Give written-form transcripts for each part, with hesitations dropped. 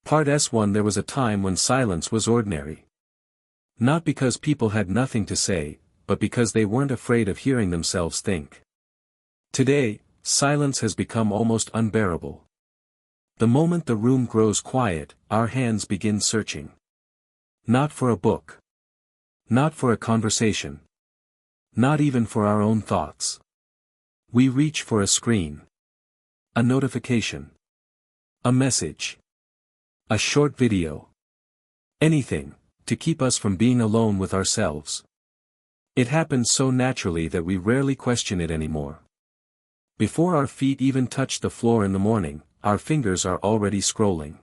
Part S1. There was a time when silence was ordinary. Not because people had nothing to say, but because they weren't afraid of hearing themselves think. Today, silence has become almost unbearable. The moment the room grows quiet, our hands begin searching. Not for a book. Not for a conversation. Not even for our own thoughts. We reach for a screen. A notification. A message. A short video. Anything, to keep us from being alone with ourselves. It happens so naturally that we rarely question it anymore. Before our feet even touch the floor in the morning, our fingers are already scrolling.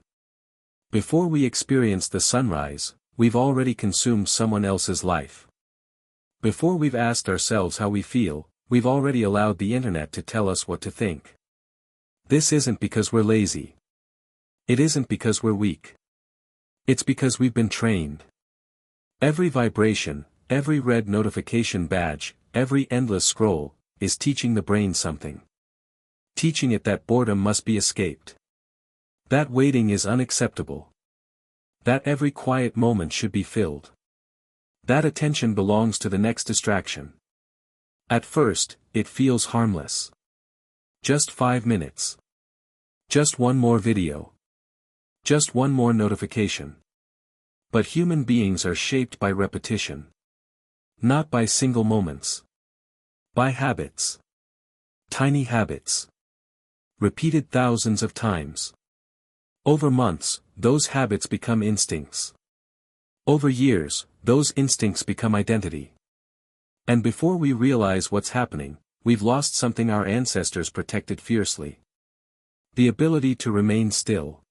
Before we experience the sunrise, we've already consumed someone else's life. Before we've asked ourselves how we feel, we've already allowed the internet to tell us what to think. This isn't because we're lazy. It isn't because we're weak. It's because we've been trained. Every vibration, every red notification badge, every endless scroll, is teaching the brain something. Teaching it that boredom must be escaped. That waiting is unacceptable. That every quiet moment should be filled. That attention belongs to the next distraction. At first, it feels harmless. Just 5 minutes. Just one more video. Just one more notification. But human beings are shaped by repetition. Not by single moments. By habits. Tiny habits. Repeated thousands of times. Over months, those habits become instincts. Over years, those instincts become identity. And before we realize what's happening, we've lost something our ancestors protected fiercely. The ability to remain still.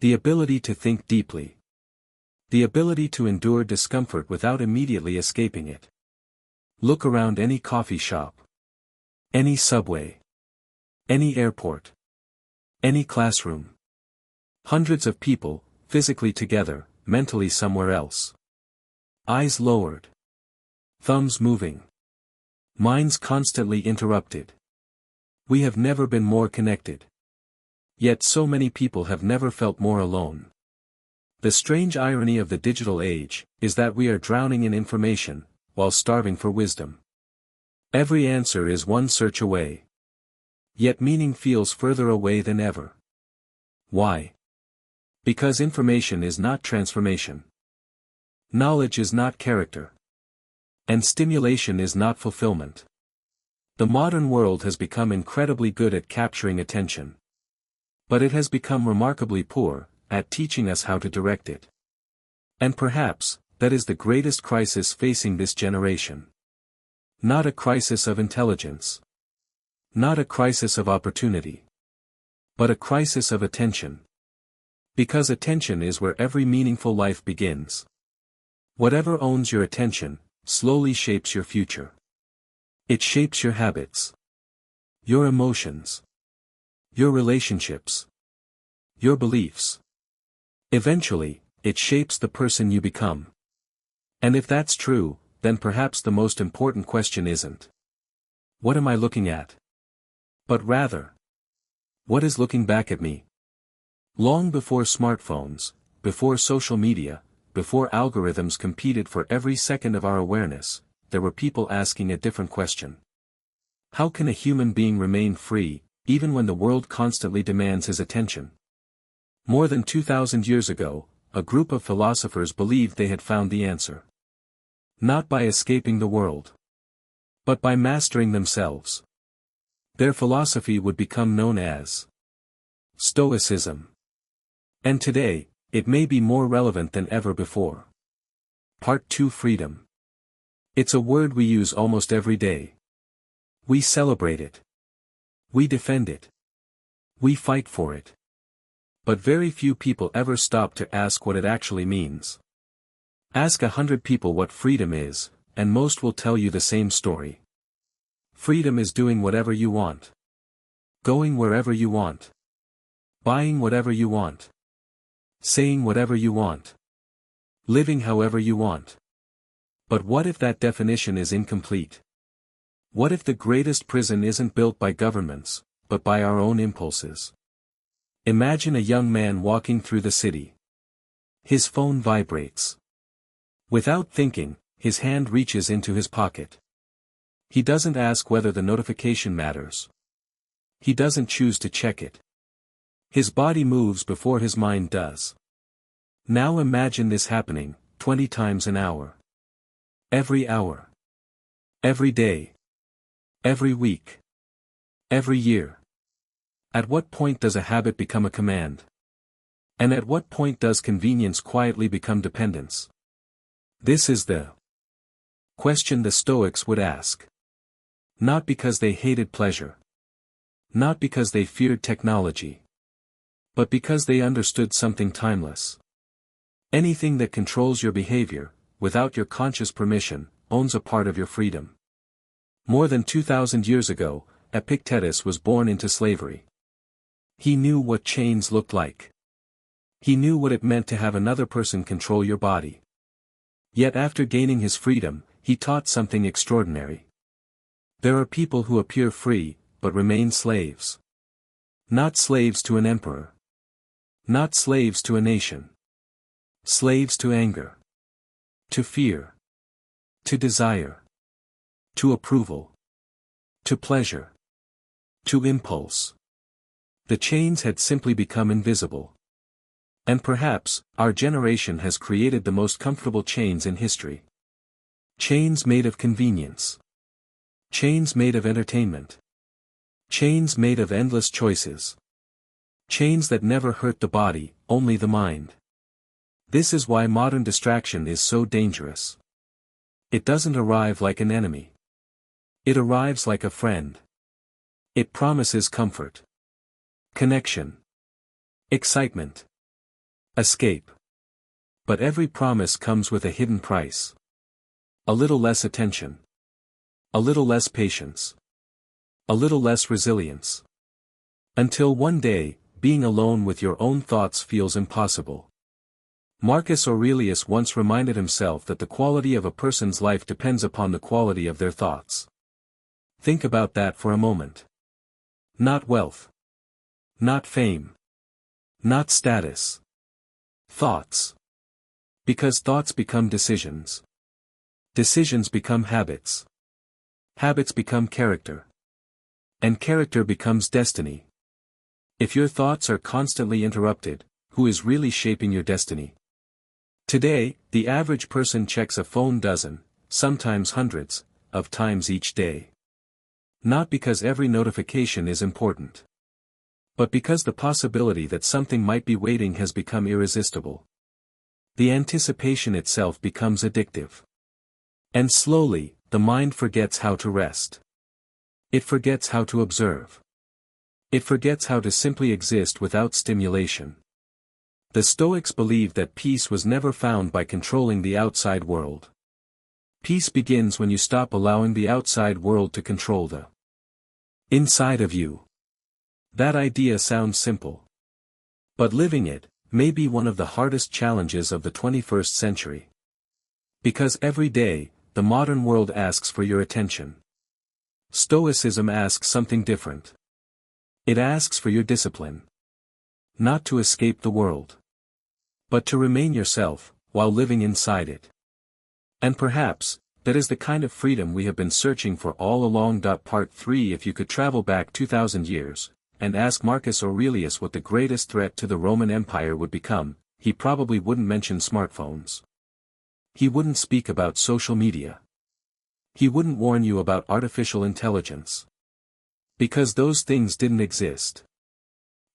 The ability to think deeply. The ability to endure discomfort without immediately escaping it. Look around any coffee shop. Any subway. Any airport. Any classroom. Hundreds of people, physically together, mentally somewhere else. Eyes lowered. Thumbs moving. Minds constantly interrupted. We have never been more connected. Yet so many people have never felt more alone. The strange irony of the digital age is that we are drowning in information, while starving for wisdom. Every answer is one search away. Yet meaning feels further away than ever. Why? Because information is not transformation. Knowledge is not character. And stimulation is not fulfillment. The modern world has become incredibly good at capturing attention. But it has become remarkably poor at teaching us how to direct it. And perhaps, that is the greatest crisis facing this generation. Not a crisis of intelligence. Not a crisis of opportunity. But a crisis of attention. Because attention is where every meaningful life begins. Whatever owns your attention, slowly shapes your future. It shapes your habits. Your emotions. Your relationships. Your beliefs. Eventually, it shapes the person you become. And if that's true, then perhaps the most important question isn't, what am I looking at? But rather, what is looking back at me? Long before smartphones, before social media, before algorithms competed for every second of our awareness, there were people asking a different question. How can a human being remain free, even when the world constantly demands his attention? More than 2,000 years ago, a group of philosophers believed they had found the answer. Not by escaping the world, but by mastering themselves. Their philosophy would become known as Stoicism. And today, it may be more relevant than ever before. Part 2: Freedom. It's a word we use almost every day. We celebrate it. We defend it. We fight for it. But very few people ever stop to ask what it actually means. Ask 100 people what freedom is, and most will tell you the same story. Freedom is doing whatever you want. Going wherever you want. Buying whatever you want. Saying whatever you want. Living however you want. But what if that definition is incomplete? What if the greatest prison isn't built by governments, but by our own impulses? Imagine a young man walking through the city. His phone vibrates. Without thinking, his hand reaches into his pocket. He doesn't ask whether the notification matters. He doesn't choose to check it. His body moves before his mind does. Now imagine this happening, 20 times an hour. Every hour. Every day. Every week. Every year. At what point does a habit become a command? And at what point does convenience quietly become dependence? This is the question the Stoics would ask. Not because they hated pleasure. Not because they feared technology. But because they understood something timeless. Anything that controls your behavior, without your conscious permission, owns a part of your freedom. More than 2,000 years ago, Epictetus was born into slavery. He knew what chains looked like. He knew what it meant to have another person control your body. Yet after gaining his freedom, he taught something extraordinary. There are people who appear free, but remain slaves. Not slaves to an emperor. Not slaves to a nation. Slaves to anger. To fear. To desire. To approval. To pleasure. To impulse. The chains had simply become invisible. And perhaps, our generation has created the most comfortable chains in history. Chains made of convenience. Chains made of entertainment. Chains made of endless choices. Chains that never hurt the body, only the mind. This is why modern distraction is so dangerous. It doesn't arrive like an enemy. It arrives like a friend. It promises comfort. Connection. Excitement. Escape. But every promise comes with a hidden price. A little less attention. A little less patience. A little less resilience. Until one day, being alone with your own thoughts feels impossible. Marcus Aurelius once reminded himself that the quality of a person's life depends upon the quality of their thoughts. Think about that for a moment. Not wealth. Not fame. Not status. Thoughts. Because thoughts become decisions. Decisions become habits. Habits become character. And character becomes destiny. If your thoughts are constantly interrupted, who is really shaping your destiny? Today, the average person checks a phone dozen, sometimes hundreds, of times each day. Not because every notification is important. But because the possibility that something might be waiting has become irresistible. The anticipation itself becomes addictive. And slowly, the mind forgets how to rest. It forgets how to observe. It forgets how to simply exist without stimulation. The Stoics believed that peace was never found by controlling the outside world. Peace begins when you stop allowing the outside world to control the inside of you. That idea sounds simple. But living it may be one of the hardest challenges of the 21st century. Because every day, the modern world asks for your attention. Stoicism asks something different. It asks for your discipline. Not to escape the world. But to remain yourself, while living inside it. And perhaps, that is the kind of freedom we have been searching for all along. Part 3 If you could travel back 2,000 years, and ask Marcus Aurelius what the greatest threat to the Roman Empire would become, he probably wouldn't mention smartphones. He wouldn't speak about social media. He wouldn't warn you about artificial intelligence. Because those things didn't exist.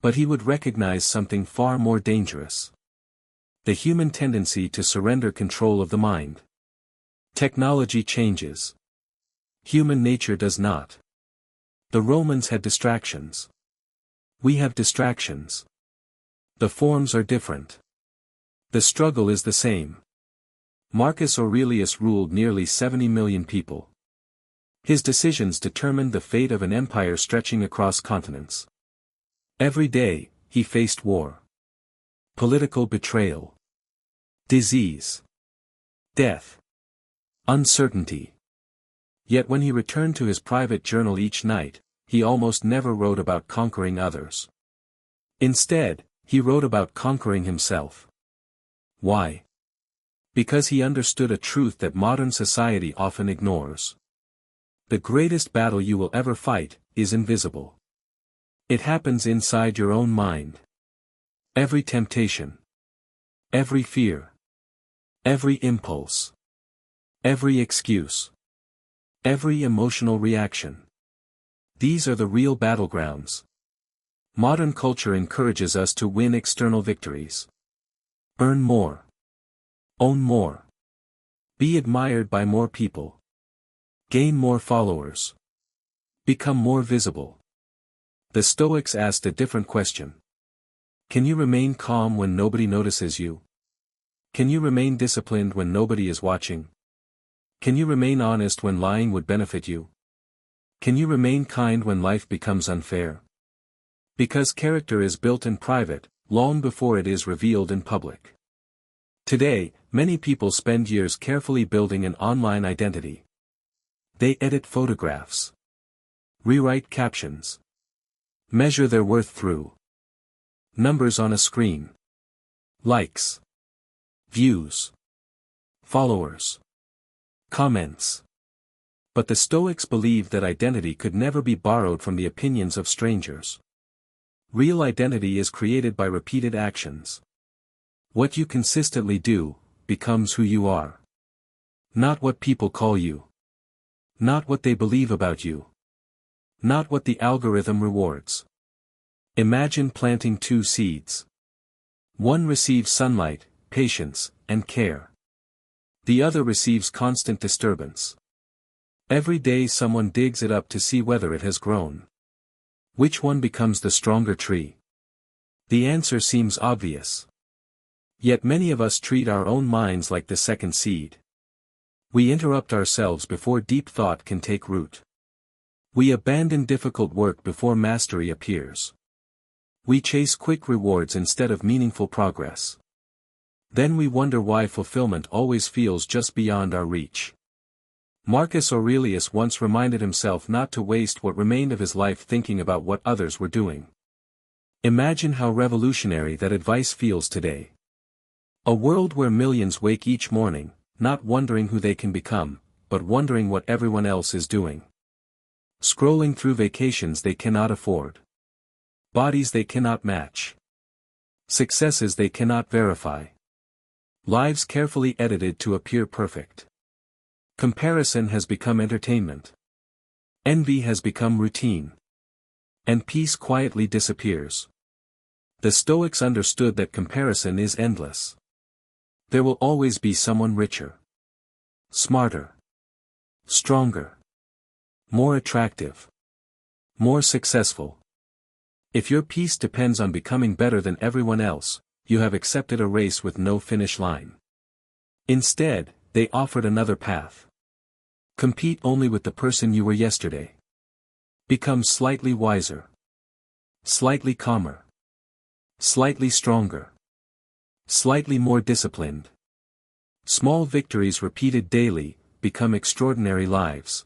But he would recognize something far more dangerous. The human tendency to surrender control of the mind. Technology changes. Human nature does not. The Romans had distractions. We have distractions. The forms are different. The struggle is the same. Marcus Aurelius ruled nearly 70 million people. His decisions determined the fate of an empire stretching across continents. Every day, he faced war. Political betrayal. Disease. Death. Uncertainty. Yet when he returned to his private journal each night, he almost never wrote about conquering others. Instead, he wrote about conquering himself. Why? Because he understood a truth that modern society often ignores. The greatest battle you will ever fight is invisible. It happens inside your own mind. Every temptation, every fear, every impulse, every excuse, every emotional reaction. These are the real battlegrounds. Modern culture encourages us to win external victories. Earn more. Own more. Be admired by more people. Gain more followers. Become more visible. The Stoics asked a different question. Can you remain calm when nobody notices you? Can you remain disciplined when nobody is watching? Can you remain honest when lying would benefit you? Can you remain kind when life becomes unfair? Because character is built in private, long before it is revealed in public. Today, many people spend years carefully building an online identity. They edit photographs, rewrite captions, measure their worth through numbers on a screen, likes, views, followers, comments. But the Stoics believed that identity could never be borrowed from the opinions of strangers. Real identity is created by repeated actions. What you consistently do becomes who you are. Not what people call you. Not what they believe about you. Not what the algorithm rewards. Imagine planting two seeds. One receives sunlight, patience, and care. The other receives constant disturbance. Every day someone digs it up to see whether it has grown. Which one becomes the stronger tree? The answer seems obvious. Yet many of us treat our own minds like the second seed. We interrupt ourselves before deep thought can take root. We abandon difficult work before mastery appears. We chase quick rewards instead of meaningful progress. Then we wonder why fulfillment always feels just beyond our reach. Marcus Aurelius once reminded himself not to waste what remained of his life thinking about what others were doing. Imagine how revolutionary that advice feels today. A world where millions wake each morning, not wondering who they can become, but wondering what everyone else is doing. Scrolling through vacations they cannot afford. Bodies they cannot match. Successes they cannot verify. Lives carefully edited to appear perfect. Comparison has become entertainment. Envy has become routine. And peace quietly disappears. The Stoics understood that comparison is endless. There will always be someone richer, smarter, stronger, more attractive, more successful. If your peace depends on becoming better than everyone else, you have accepted a race with no finish line. Instead, they offered another path. Compete only with the person you were yesterday. Become slightly wiser, slightly calmer, slightly stronger, slightly more disciplined. Small victories repeated daily become extraordinary lives.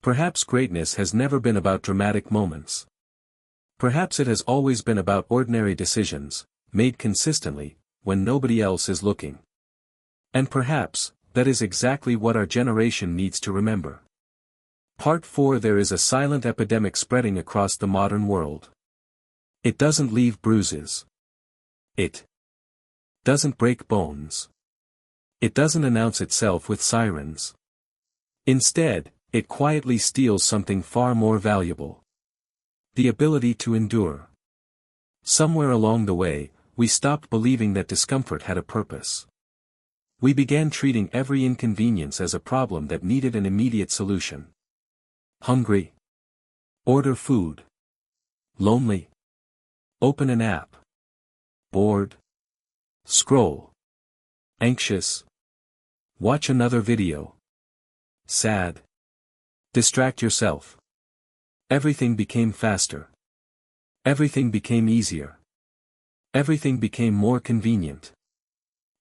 Perhaps greatness has never been about dramatic moments. Perhaps it has always been about ordinary decisions, made consistently, when nobody else is looking. And perhaps, that is exactly what our generation needs to remember. Part 4. There is a silent epidemic spreading across the modern world. It doesn't leave bruises. It doesn't break bones. It doesn't announce itself with sirens. Instead, it quietly steals something far more valuable. The ability to endure. Somewhere along the way, we stopped believing that discomfort had a purpose. We began treating every inconvenience as a problem that needed an immediate solution. Hungry? Order food. Lonely? Open an app. Bored? Scroll. Anxious? Watch another video. Sad? Distract yourself. Everything became faster. Everything became easier. Everything became more convenient.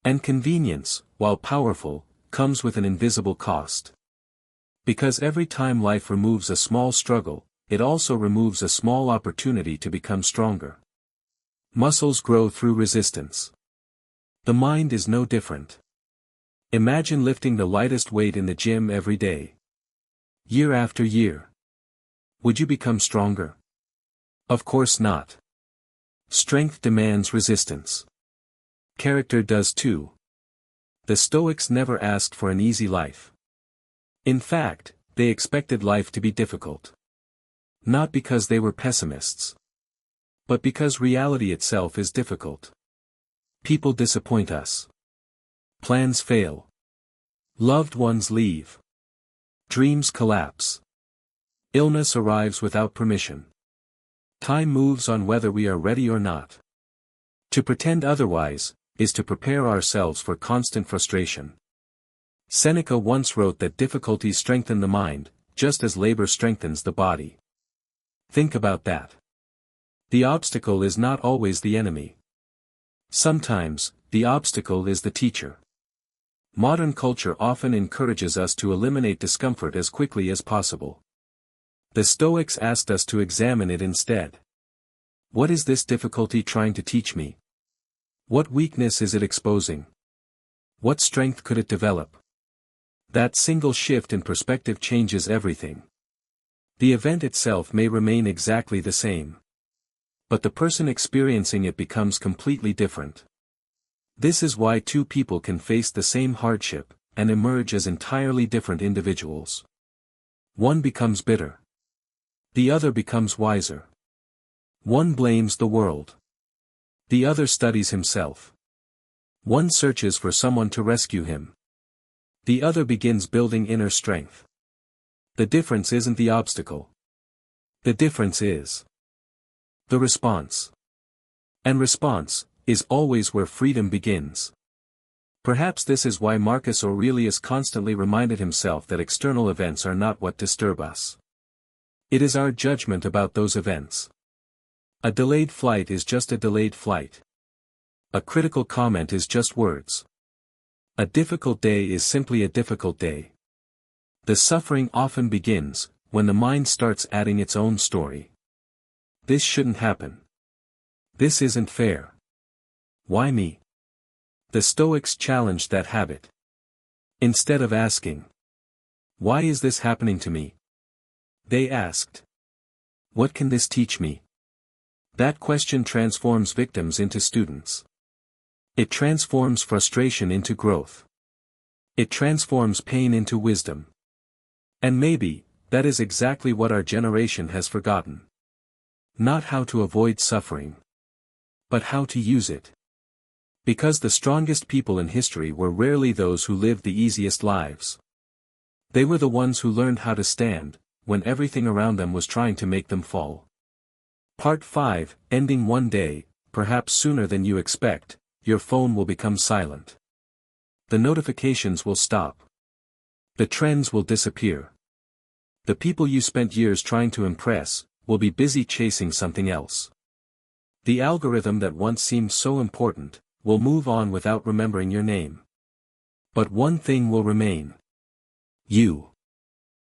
And convenience, while powerful, comes with an invisible cost. Because every time life removes a small struggle, it also removes a small opportunity to become stronger. Muscles grow through resistance. The mind is no different. Imagine lifting the lightest weight in the gym every day. Year after year. Would you become stronger? Of course not. Strength demands resistance. Character does too. The Stoics never asked for an easy life. In fact, they expected life to be difficult. Not because they were pessimists, but because reality itself is difficult. People disappoint us. Plans fail. Loved ones leave. Dreams collapse. Illness arrives without permission. Time moves on whether we are ready or not. To pretend otherwise, is to prepare ourselves for constant frustration. Seneca once wrote that difficulties strengthen the mind, just as labor strengthens the body. Think about that. The obstacle is not always the enemy. Sometimes, the obstacle is the teacher. Modern culture often encourages us to eliminate discomfort as quickly as possible. The Stoics asked us to examine it instead. What is this difficulty trying to teach me? What weakness is it exposing? What strength could it develop? That single shift in perspective changes everything. The event itself may remain exactly the same, but the person experiencing it becomes completely different. This is why two people can face the same hardship, and emerge as entirely different individuals. One becomes bitter. The other becomes wiser. One blames the world. The other studies himself. One searches for someone to rescue him. The other begins building inner strength. The difference isn't the obstacle. The difference is the response. And response is always where freedom begins. Perhaps this is why Marcus Aurelius constantly reminded himself that external events are not what disturb us. It is our judgment about those events. A delayed flight is just a delayed flight. A critical comment is just words. A difficult day is simply a difficult day. The suffering often begins when the mind starts adding its own story. This shouldn't happen. This isn't fair. Why me? The Stoics challenged that habit. Instead of asking, why is this happening to me? They asked, what can this teach me? That question transforms victims into students. It transforms frustration into growth. It transforms pain into wisdom. And maybe, that is exactly what our generation has forgotten. Not how to avoid suffering, but how to use it. Because the strongest people in history were rarely those who lived the easiest lives. They were the ones who learned how to stand, when everything around them was trying to make them fall. Part 5, ending one day, perhaps sooner than you expect, your phone will become silent. The notifications will stop. The trends will disappear. The people you spent years trying to impress, will be busy chasing something else. The algorithm that once seemed so important, will move on without remembering your name. But one thing will remain. You.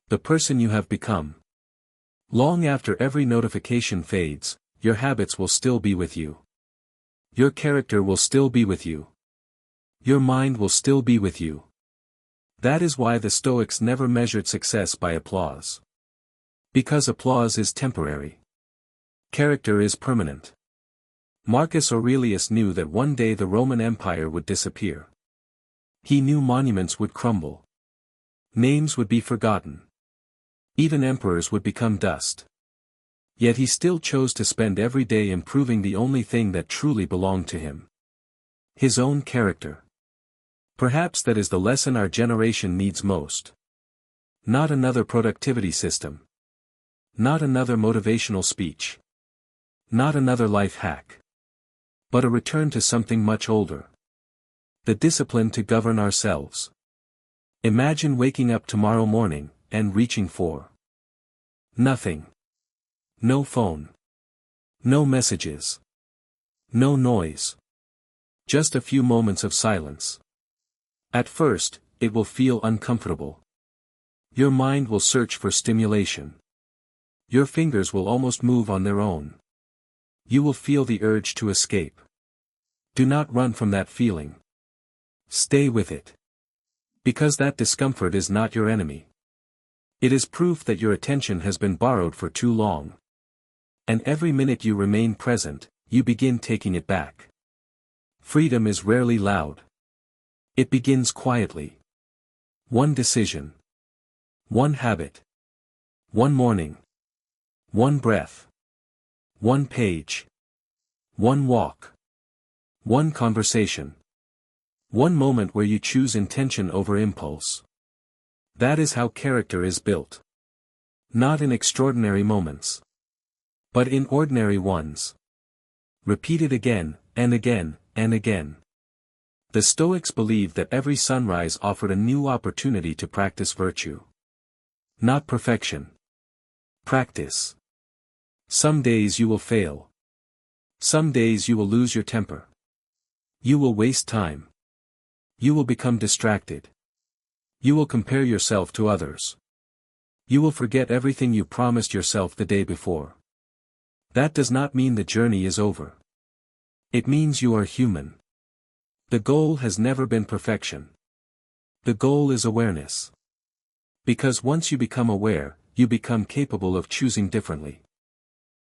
The person you have become. Long after every notification fades, your habits will still be with you. Your character will still be with you. Your mind will still be with you. That is why the Stoics never measured success by applause. Because applause is temporary. Character is permanent. Marcus Aurelius knew that one day the Roman Empire would disappear. He knew monuments would crumble. Names would be forgotten. Even emperors would become dust. Yet he still chose to spend every day improving the only thing that truly belonged to him. His own character. Perhaps that is the lesson our generation needs most. Not another productivity system. Not another motivational speech. Not another life hack. But a return to something much older. The discipline to govern ourselves. Imagine waking up tomorrow morning, and reaching for nothing. No phone. No messages. No noise. Just a few moments of silence. At first, it will feel uncomfortable. Your mind will search for stimulation. Your fingers will almost move on their own. you will feel the urge to escape. Do not run from that feeling. Stay with it. Because that discomfort is not your enemy. It is proof that your attention has been borrowed for too long. And every minute you remain present, you begin taking it back. Freedom is rarely loud. It begins quietly. One decision. One habit. One morning. One breath. One page. One walk. One conversation. One moment where you choose intention over impulse. That is how character is built. Not in extraordinary moments, but in ordinary ones. Repeated again, and again, and again. The Stoics believed that every sunrise offered a new opportunity to practice virtue. Not perfection. Practice. Some days you will fail. Some days you will lose your temper. You will waste time. You will become distracted. You will compare yourself to others. You will forget everything you promised yourself the day before. That does not mean the journey is over. It means you are human. The goal has never been perfection. The goal is awareness. Because once you become aware, you become capable of choosing differently.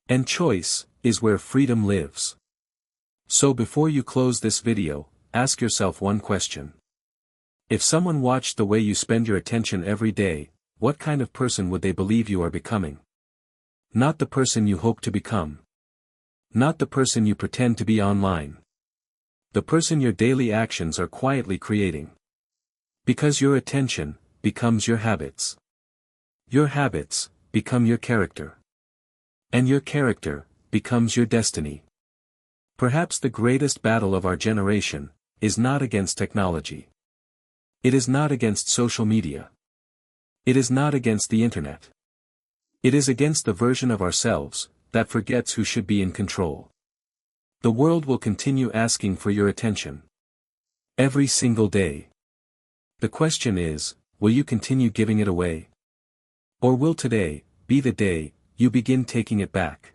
And choice is where freedom lives. So before you close this video, ask yourself one question. If someone watched the way you spend your attention every day, what kind of person would they believe you are becoming? Not the person you hope to become. Not the person you pretend to be online. The person your daily actions are quietly creating. Because your attention becomes your habits. Your habits become your character. And your character becomes your destiny. Perhaps the greatest battle of our generation is not against technology. It is not against social media. It is not against the internet. It is against the version of ourselves that forgets who should be in control. The world will continue asking for your attention. Every single day. The question is, will you continue giving it away? Or will today be the day you begin taking it back?